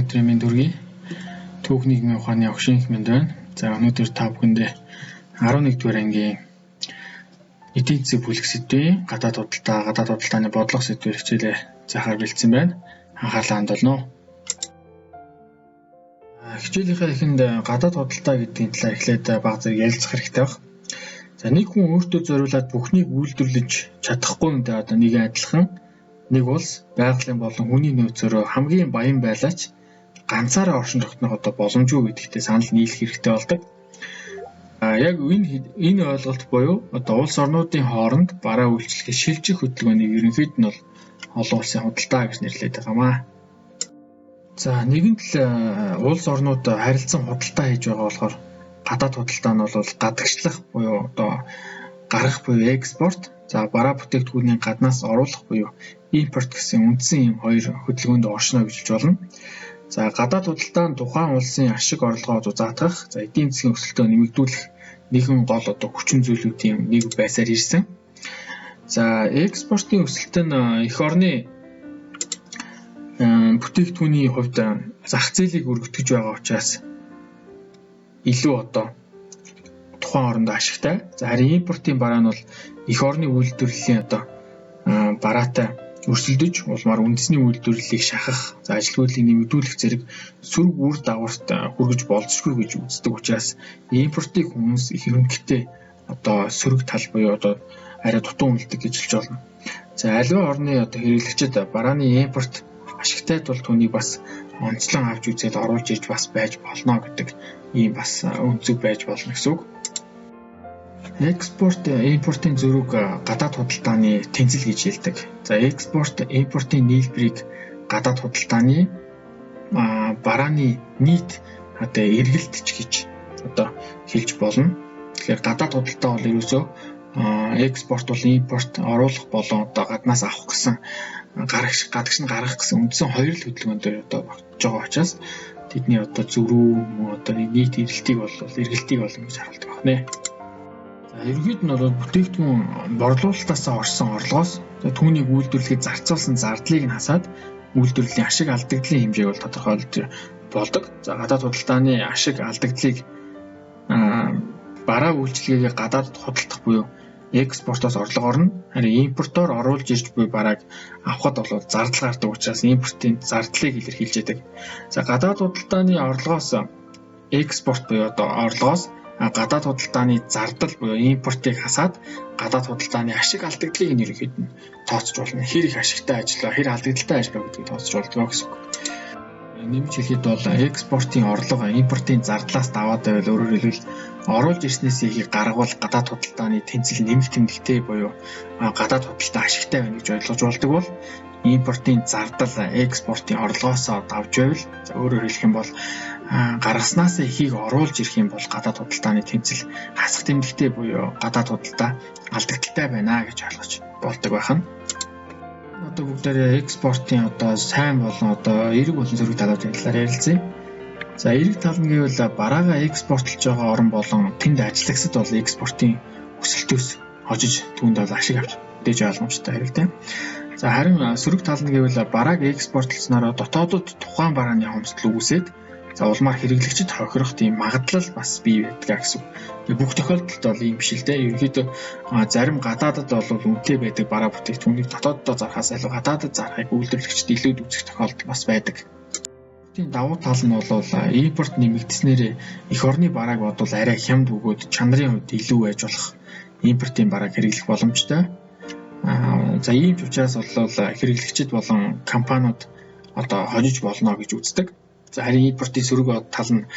өдрийн мэнд хүргэе. Түүх нийгмийн ухааны огшинх мэнд байна. За өнөөдөр та бүхэндээ 11-р ангийн эдийн засаг бүлэг сэдвийн гадаад худалдааны бодлого сэдвээр хичээлээ заахаар бэлдсэн байна. Анхаарлаа хандуулно. Хичээлийнхээ эхэнд гадаад худалдаа гэдгийн талаар эхлээд баг зэрэг ярилцах хэрэгтэй байна. За нэг хүн өөртөө зориулаад бүхнийг үйлдвэрлэж чадахгүй нь нэг адилхан нэг улс байгалийн болон хүний нөөцөөрөө хамгийн баян байлаач ганцаараа оршин тогтнох боломжгүй гэдэгтээ санал нийлэх хэрэгтэй болдог. Яг энэ ойлголт буюу улс орнуудын хооронд бараа үйлчлэгээ шилжих хөдөлгөөнийг ерөнхийд нь бол олон улсын худалдаа гэж нэрлэдэг байгаамаа. За нэгэн тал улс орнууд харилцан худалдаа хийж байгаа болохоор гадаад худалдаа нь бол гадагшлах буюу гаргах буюу экспорт, за бараа бүтээгдэхүүнийг гаднаас оруулах буюу импорт гэсэн үндсэн ийм хоёр хөдөлгөөнд оршино гэж хэлж болно. За гадаад худалдаа нь тухайн улсын ашиг орлогоо заатгах, за эдийн засгийн өсөлтөө нэмэгдүүлэх нэгэн гол хүчин зүйлүүдийн нэг байсаар ирсэн. За экспортын өсөлт нь эх орны бүтээгдэхүүний хувьд зах зээлийг өргөтгөж байгаа учраас илүү тухайн оронд ашигтай. За харин импортын бараа нь бол эх орны үйлдвэрлэлийн бараатай өрсөлдөж улмаар үндэсний үйлдвэрлэлийг шахах, за ажилгүйдлийг нэмэгдүүлэх зэрэг сөрөг үр дагаварт хүргэж болзошгүй гэж үздэг учраас импортыг хүмүүс их хөнгөтэй сөрөг тал буюу арай дутуу үнэлдэг гэж хэлж болно. За аливаа орны хэрэглэгчид барааны импорт ашигтай тул түүнийг бас онцлон авч үзээд оруулж ирж бас байж болно гэдэг ийм бас үнцэг байж болно гэсэн үг. Экспорт, импортын зөрүүг гадаад худалдааны тэнцэл гэж хэлдэг. За экспорт, импортын нийлбэрийг гадаад худалдааны барааны нийт эргэлтч гэж хэлж болно. Тэгэхээр гадаад худалдаа бол ерөөсөө экспорт бол импорт оруулах болон гаднаас авах гэсэн гадагш нь гаргах гэсэн үндсэн хоёр л хөдөлгөөн дээр багтж байгаа учраас тэдний зөрүү нийт эргэлтийг бол ингэж харуулдаг байна. Ерөнхийд нь бүтээгдэхүүн борлуулалтаас орсон орлогоос түүнийг үйлдвэрлэхэд зарцуулсан зардлыг нь хасаад үйлдвэрлэлийн ашиг алдагдлын хэмжээг бол тодорхойлж болдог. За гадаад худалдааны ашиг алдагдлыг бараа үйлчилгээгээ гадаад худалдах буюу экспортоос орлого орно. Харин импортоор оруулж ирж буй барааг авахд бол зардал гардаг учраас импортын зардлыг илэрхийлж байдаг. За гадаад худалдааны орлогоос экспорт буюу орлогоос гадаад худалдааны зардал буюу импортыг хасаад гадаад худалдааны ашиг алдагдлыг нь ерөнхийд нь тооцож болно. Хэр их ашигтай ажиллаа, хэр алдагдaltaй ажиллаа гэдгийг тооцож болдог гэсэн үг. Нэмж хэлэхэд бол экспортын орлого импортын зардлаас даваад байвал өөрөөр хэлбэл оруулж ирснээс ихийг гаргавал гадаад худалдааны тэнцэл нэмэх тэмдэгтэй буюу гадаад худалдаа ашигтай байна гэж ойлгож болдог бол импортын зардал экспортын орлогоос давж байвал өөрөөр хэлэх юм бол гаргаснаас ихийг оруулж ирэх юм бол гадаад худалдааны тэнцэл хасах тэмдэгтэй буюу гадаад худалдаа алдагдaltaй байна гэж ойлгож болдог байна. Бүгдээрээ экспортын сайн болон эерэг болон сөрөг талуудын талаар ярилцъя. За эерэг тал нь гэвэл бараагаа экспортлж байгаа орн болон тэнд ажиллагсад бол экспортын өсөлтөөс хожиж түүнд ашиг авч мэдээж ойлгомжтой хэрэгтэй. За харин сөрөг тал нь гэвэл барааг экспортлсноор дотоодод тухайн барааны хомсдол үүсээд улмаар хэрэглэгчид хохирох тийм магадлал бас бий байдаг гэсэн. Бүх тохиолдолд бол ийм биш л дээ. Ерөнхийдөө зарим гадаадад бол үнэтэй байдаг бараа бүтээгдэхүүнийг дотооддоо зархаас илүү гадаадад зархыг үйлдвэрлэгчид илүү үзэх тохиолдол бас байдаг. Тийм давуу тал нь бол импорт нэмэгдснээр эх орны барааг бодвол арай хямд бөгөөд чанарын хувьд илүү байж болох импортын барааг хэрэглэх боломжтой. За ийм ч учраас бол хэрэглэгчид болон компаниуд хожиж болно гэж үздэг. За харин импортын сөрөг тал нь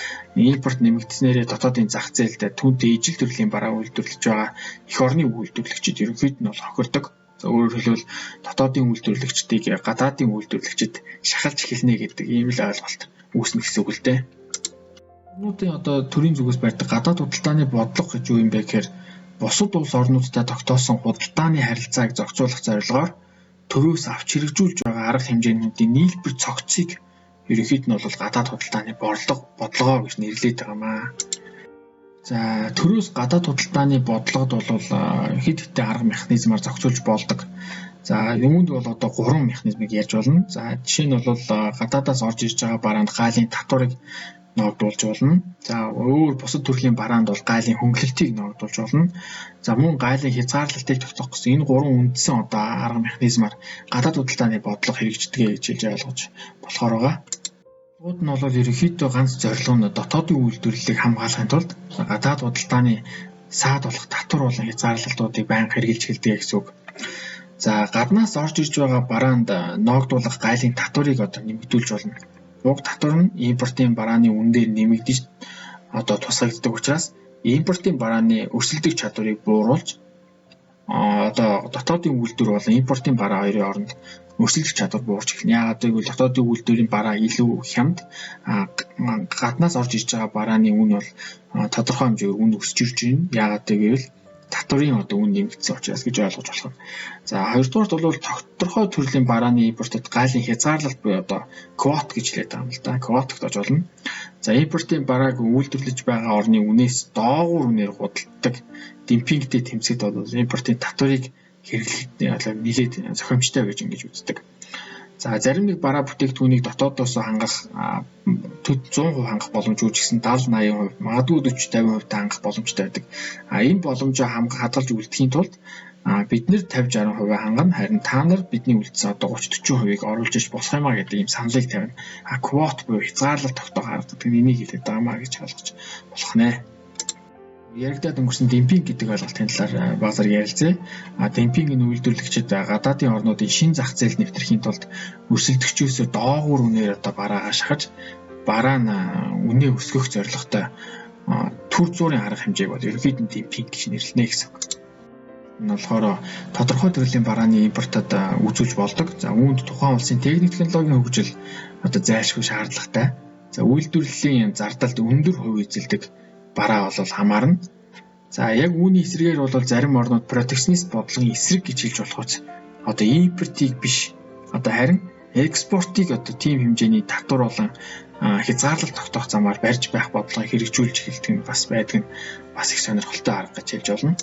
импорт нэмэгдснээр дотоодын зах зээлд түүнтэй ижил төрлийн бараа үйлдвэрлэж байгаа эх орны үйлдвэрлэгчид ерөнхийд нь хохирдог. За өөрөөр хэлбэл дотоодын үйлдвэрлэгчдийг гадаадын үйлдвэрлэгчид шахалж эхэлнэ гэдэг ийм л ойлголт үүснэ гэсэн үг л дээ. Орнуудын төрийн зүгээс барьдаг гадаад худалдааны бодлого гэж юу юм бэ гэхээр бусад улс орнуудтай тогтоосон худалдааны харилцааг зохицуулах зорилгоор төвөөс авч хэрэгжүүлж байгаа арга хэмжээнүүдийн нийлбэр цогцыг ерөнхийд нь бол гадаад худалдааны бодлого гэж нэрлэдэг байгаамаа. За төрөөс гадаад худалдааны бодлогод бол хэд хэдэн арга механизмаар зохицуулж болдог. За юунд бол одоо 3 механизмыг ярьж болно. За жишээ нь бол гадаадаас орж ирж байгаа бараанд гайлын татварыг ногдуулж болно. За өөр бусад төрлийн бараанд бол гайлын хөнгөлөлтийг ногдуулж болно. За мөн гайлын хязгаарлалтыг тогтоох гэсэн энэ 3 үндсэн одоо арга механизмаар гадаад худалдааны бодлого хэрэгждэг гэж хэлж ойлгож болохоор байгаа. Ууд нь бол ерөнхийдөө ганц зорилго нь дотоодын үйлдвэрлэлийг хамгаалахын тулд гадаад худалдааны саад болох татвар болон хязгаарлалтуудыг байнга хэрэгжилж эхэлдэг гэсэн үг. За гаднаас орж ирж байгаа бараанд ногдуулах гайлын татварыг одоо нэмэгдүүлж болно. Уг татвар нь импортын барааны үн дээр нэмэгдэж одоо тусгагддаг учраас импортын барааны өрсөлдөх чадварыг бууруулж одоо дотоодын үйлдвэр болон импортын бараа хоёрын хооронд өрсөлдөх чадвар буурч эхэлнэ. Яагаад гэвэл дотоодын үйлдвэрийн бараа илүү хямд, гаднаас орж ирж байгаа барааны үн бол тодорхой хэмжээгээр үн өсөж ирж байна. Яагаад гэвэл татварын одоо үн нэмэгдсэн учраас гэж ойлгож болох юм. За хоёрдугаарт бол тодорхой төрлийн барааны импортод гайлын хязгаарлалт буюу одоо квот гэж хэлээд байгаа юм л да. Квот тогтоож болно. За импортын барааг үйлдвэрлэж байгаа орны үнээс доогуур үнээр худалдаг демпингтэй тэмцэд бол импортын татварыг хэрэглэх нэлээд зохиомжтой гэж ингэж үздэг. За зарим нэг бараа бүтээгдэхүүнийг дотоодоос хангах 100% хангах боломжгүй ч гэсэн 70-80%, магадгүй 40-50% хангах боломжтой байдаг. Энэ боломжоо хадгалж үлдэхийн тулд бид нэр 50-60% хангана, харин та нар бидний үлдсэн одоо 30-40%-ийг оруулж иж болох юмаа гэдэг ийм саналыг тавина. Квот буюу хязгаарлалт тогтоох арга гэдэг энийг хэлээд байгаа маа гэж ойлгож болох нэ. Яригдаад өнгөрсөн демпинг гэдэг ойлголтын талаар бага зэрэг ярилцъя. Демпинг нь үйлдвэрлэгчид гадаадын орнуудын шин зах зээл нэвтрэхийн тулд өрсөлдөгчөөсөө доогуур үнээр одоо бараагаа шахаж бараа нь үнэ өсгөх зорилготой төр зуурын арга хэмжээг бол ерөнхийдөө демпинг гэж нэрлэнэ гэсэн үг. Энэ болохоор тодорхой төрлийн барааны импортод үзүүлж болдог. За үүнд тухайн улсын техник технологийн хөгжил одоо зайлшгүй шаардлагатай. За үйлдвэрлэлийн зардалд өндөр хувь эзэлдэг бараа бол хамаарна. За яг үүний эсрэгээр бол зарим орнууд протекционист бодлогын эсрэг гэж хэлж болох үз. Одоо импортыг биш, одоо харин экспортыг одоо тийм хэмжээний татвар болон хязгаарлалт тогтоох замаар барьж байх бодлогыг хэрэгжүүлж эхэлдэг нь бас байдаг нь бас их сонирхолтой арга гэж хэлж болно.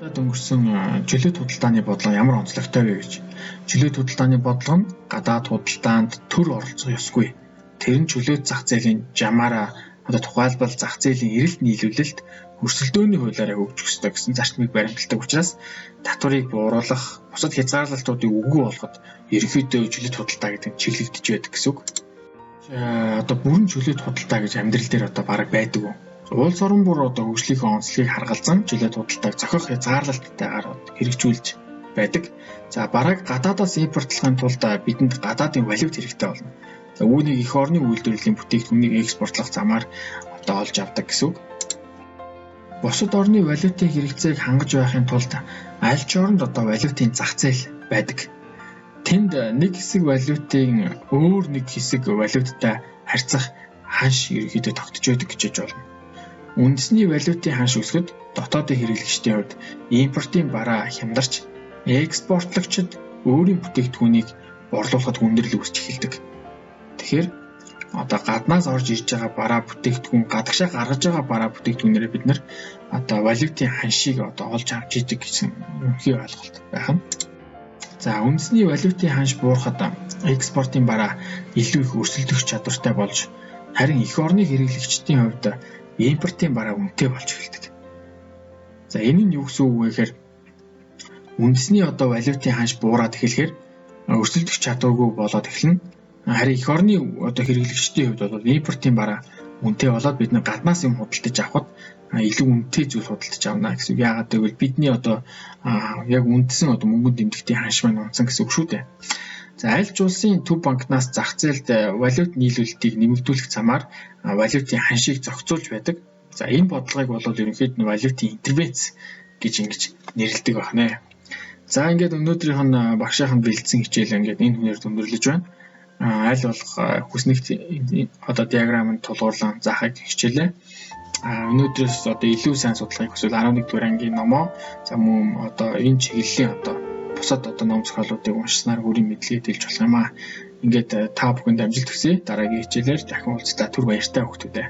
Одоо өнгөрсөн чөлөөт худалдааны бодлого ямар онцлогтой вэ гэж. Чөлөөт худалдааны бодлого нь гадаад худалдаанд төр оролцох ёсгүй. Тэр нь чөлөөт зах зээлийн жамаараа одоо тухайлбал зах зээлийн эрэлт нийлүүлэлт өрсөлдөөний хуулиараа хөгжих ёстой гэсэн зарчмыг баримталдаг учраас татварыг бууруулах, бусад хязгаарлалтуудыг үгүй болгоход ерөнхийдөө чөлөөт худалдаа гэдэг нь чиглэгдэж байдаг гэсэн үг. Одоо бүрэн чөлөөт худалдаа гэж амьдрал дээр одоо бараг байдаг уу? Улс орон бүр одоо хөгжлийнхөө онцлогийг харгалзан чөлөөт худалдааг зохиох хязгаарлалттайгаар хэрэгжүүлж байдаг. За бараг гадаадаас импортлохын тулд бидэнд гадаадын валют хэрэгтэй болно. За үүнийг эх орны үйлдвэрлэлийн бүтээгдэхүүнийг экспортлох замаар одоо олж авдаг гэсэн үг. Бусад орны валютын хэрэгцээг хангаж байхын тулд аль ч оронд одоо валютын зах зээл байдаг. Тэнд нэг хэсэг валютын өөр нэг хэсэг валюттай харьцах ханш ерөнхийдөө тогтож байдаг гэж болно. Үндэсний валютын ханш өсгөд дотоодын хэрэглэгчдийн хувьд импортын бараа хямдарч экспортлагчид өөрийн бүтээгдэхүүнийг борлуулахад хүндрэл үүсч эхэлдэг. Тэгэхээр одоо гаднаас орж ирж байгаа бараа бүтээгдэхүүн гадагшаа гаргаж байгаа бараа бүтээгдэхүүнээрээ бид нар одоо валютын ханшийг одоо олж авч идэг гэсэн үнэхээр ойлголт байх нь. За үндэсний валютын ханш буурахад экспортын бараа илүү их өрсөлдөх чадвартай болж харин эх орны хэрэглэгчдийн хувьд импортын бараа үнэтэй болж эхэлдэг. За энэ нь юу гэсэн үг вэ гэхээр үндэсний одоо валютын ханш буураад эхлэхээр өрсөлдөх чадваргүй болоод эхэлнэ. Харин эх орны одоо хэрэглэгчдийн хувьд бол импортын бараа үнэтэй болоод бид нар гаднаас юм худалдаж авахд илүү үнэтэй зүйл худалдаж авна гэсэн. Яагаад гэвэл бидний одоо яг үндсэн одоо мөнгөнд тэмдэгтийн ханш маань унтсан гэсэн үг шүү дээ. За аль ч улсын төв банкнаас зах зээлд валют нийлүүлэлтийг нэмэгдүүлэх замаар валютын ханшийг зохицуулж байдаг. За энэ бодлогыг бол ерөнхийдөө валютын интервенц гэж ингэж нэрлэдэг байна. За ингээд өнөөдрийнх нь багшаахан бэлдсэн хичээл ингээд энэ хүнээр өндөрлөж байна. Аль болох хүснэгт одоо диаграмыг тулгуурлан заахыг хичээлээ. Өнөөдрөөс одоо илүү сайн судлахыг хүсвэл 11 дугаар ангийн номоо за мөн одоо энэ чиглэлийн одоо бусад одоо ном зохиолуудыг уншсанаар өөрийн мэдлэгээ дэлж болох юм аа. Ингээд та бүхэнд амжилт хүсье. Дараагийн хичээлээр дахин уулзтаа түр баяртай хүүхдүүдээ.